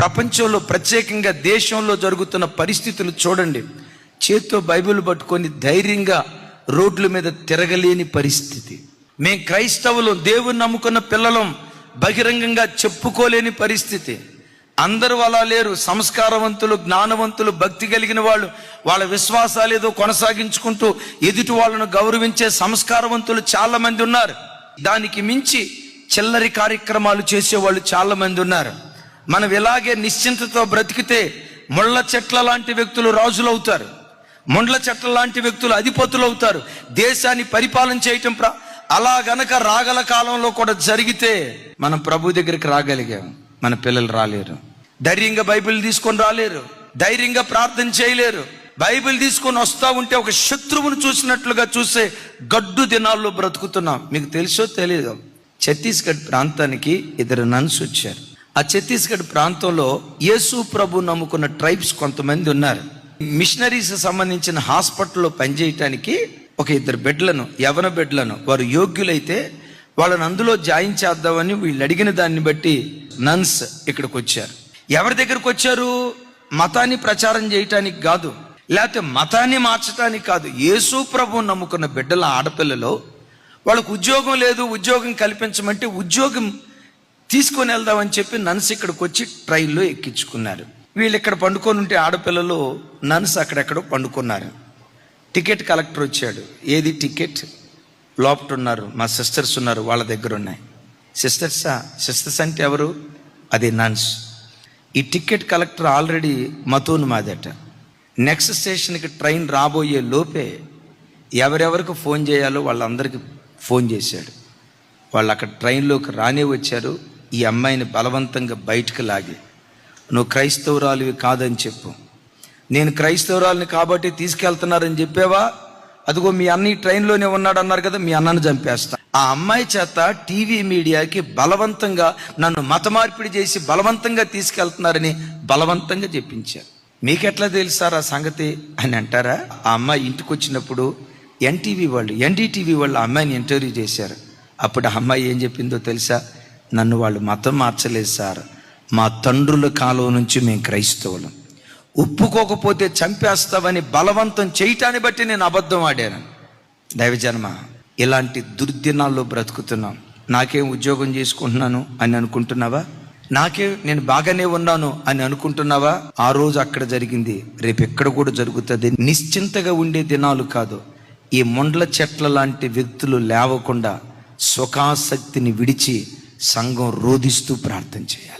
ప్రపంచంలో ప్రత్యేకంగా దేశంలో జరుగుతున్న పరిస్థితులు చూడండి. చేత్తో బైబిల్ పట్టుకొని ధైర్యంగా రోడ్ల మీద తిరగలేని పరిస్థితి. మేం క్రైస్తవులు, దేవుని నమ్ముకున్న పిల్లలం, బహిరంగంగా చెప్పుకోలేని పరిస్థితి. అందరూ అలా లేరు. సంస్కారవంతులు, జ్ఞానవంతులు, భక్తి కలిగిన వాళ్ళు వాళ్ళ విశ్వాసాలు ఏదో కొనసాగించుకుంటూ ఎదుటి వాళ్ళను గౌరవించే సంస్కారవంతులు చాలా మంది ఉన్నారు. దానికి మించి చిల్లరి కార్యక్రమాలు చేసేవాళ్ళు చాలా మంది ఉన్నారు. మనం ఇలాగే నిశ్చింతతో బ్రతికితే ముళ్ళ చెట్ల లాంటి వ్యక్తులు రాజులు అవుతారు, ముండ్ల చెట్ల లాంటి వ్యక్తులు అధిపతులు అవుతారు, దేశాన్ని పరిపాలన చేయటం. అలా గనక రాగల కాలంలో కూడా జరిగితే మనం ప్రభు దగ్గరికి రాగలిగాం, మన పిల్లలు రాలేరు. ధైర్యంగా బైబిల్ తీసుకొని రాలేరు, ధైర్యంగా ప్రార్థన చేయలేరు. బైబిల్ తీసుకొని వస్తా ఉంటే ఒక శత్రువును చూసినట్లుగా చూసే గడ్డు దినాల్లో బ్రతుకుతున్నాం. మీకు తెలుసో తెలియదు, ఛత్తీస్గఢ్ ప్రాంతానికి 2 నన్స్ వచ్చారు. ఆ ఛత్తీస్గఢ్ ప్రాంతంలో యేసు ప్రభు నమ్ముకున్న ట్రైబ్స్ కొంతమంది ఉన్నారు. మిషనరీస్ సంబంధించిన హాస్పిటల్లో పనిచేయటానికి ఒక 2 బిడ్డలను, యవన బిడ్డలను, వారు యోగ్యులైతే వాళ్ళని అందులో జాయిన్ చేద్దామని వీళ్ళు అడిగిన దాన్ని బట్టి నన్స్ ఇక్కడికి వచ్చారు. ఎవరి దగ్గరకు వచ్చారు? మతాన్ని ప్రచారం చేయటానికి కాదు, లేకపోతే మతాన్ని మార్చడానికి కాదు. యేసు ప్రభు నమ్ముకున్న బిడ్డల ఆడపిల్లలో వాళ్ళకు ఉద్యోగం లేదు, ఉద్యోగం కల్పించమంటే ఉద్యోగం తీసుకొని వెళ్దామని చెప్పి నన్స్ ఇక్కడికి వచ్చి ట్రైన్లో ఎక్కించుకున్నారు. వీళ్ళు ఇక్కడ పండుకొని ఉంటే ఆడపిల్లలు, నన్స్ అక్కడెక్కడో పండుకున్నారు. టికెట్ కలెక్టర్ వచ్చాడు. ఏది టికెట్? లోపట ఉన్నారు, మా సిస్టర్స్ ఉన్నారు, వాళ్ళ దగ్గర ఉన్నాయి. సిస్టర్స్ అంటే ఎవరు? అది నన్స్. ఈ టికెట్ కలెక్టర్ ఆల్రెడీ మతోన్మాదట. నెక్స్ట్ స్టేషన్కి ట్రైన్ రాబోయే లోపే ఎవరెవరికి ఫోన్ చేయాలో వాళ్ళందరికీ ఫోన్ చేశాడు. వాళ్ళు అక్కడ ట్రైన్లోకి రానే వచ్చారు. ఈ అమ్మాయిని బలవంతంగా బయటకు లాగి, నువ్వు క్రైస్తవురాలివి కాదని చెప్పు. నేను క్రైస్తవురాలిని కాబట్టి తీసుకెళ్తున్నారని చెప్పావా? అదిగో మీ అన్న ట్రైన్లోనే ఉన్నాడు అన్నారు కదా, మీ అన్నను చంపేస్తా. ఆ అమ్మాయి చేత టీవీ మీడియాకి బలవంతంగా నన్ను మత మార్పిడి చేసి బలవంతంగా తీసుకెళ్తున్నారని బలవంతంగా చెప్పించారు. మీకెట్లా తెలుసారు ఆ సంగతి అని అంటారా? ఆ అమ్మాయి ఇంటికి వచ్చినప్పుడు ఎన్డీటీవీ వాళ్ళు ఆ అమ్మాయిని ఇంటర్వ్యూ చేశారు. అప్పుడు ఆ అమ్మాయి ఏం చెప్పిందో తెలుసా? నన్ను వాళ్ళు మతం మార్చలేదు సార్, మా తండ్రుల కాలం నుంచి మేము క్రైస్తవులం, ఒప్పుకోకపోతే చంపేస్తావని బలవంతం చేయటాన్ని బట్టి నేను అబద్ధం ఆడాను. దైవజన్మ, ఇలాంటి దుర్దినాల్లో బ్రతుకుతున్నాం. నాకేం ఉద్యోగం చేసుకుంటున్నాను అని అనుకుంటున్నావా? నేను బాగానే ఉన్నాను అని అనుకుంటున్నావా? ఆ రోజు అక్కడ జరిగింది రేపు ఎక్కడ కూడా జరుగుతుంది. నిశ్చింతగా ఉండే దినాలు కాదు. ఈ ముండ్ల చెట్ల లాంటి వ్యక్తులు లేవకుండా సుఖాసక్తిని విడిచి సంఘం రోధిస్తూ ప్రార్థన చేయాలి.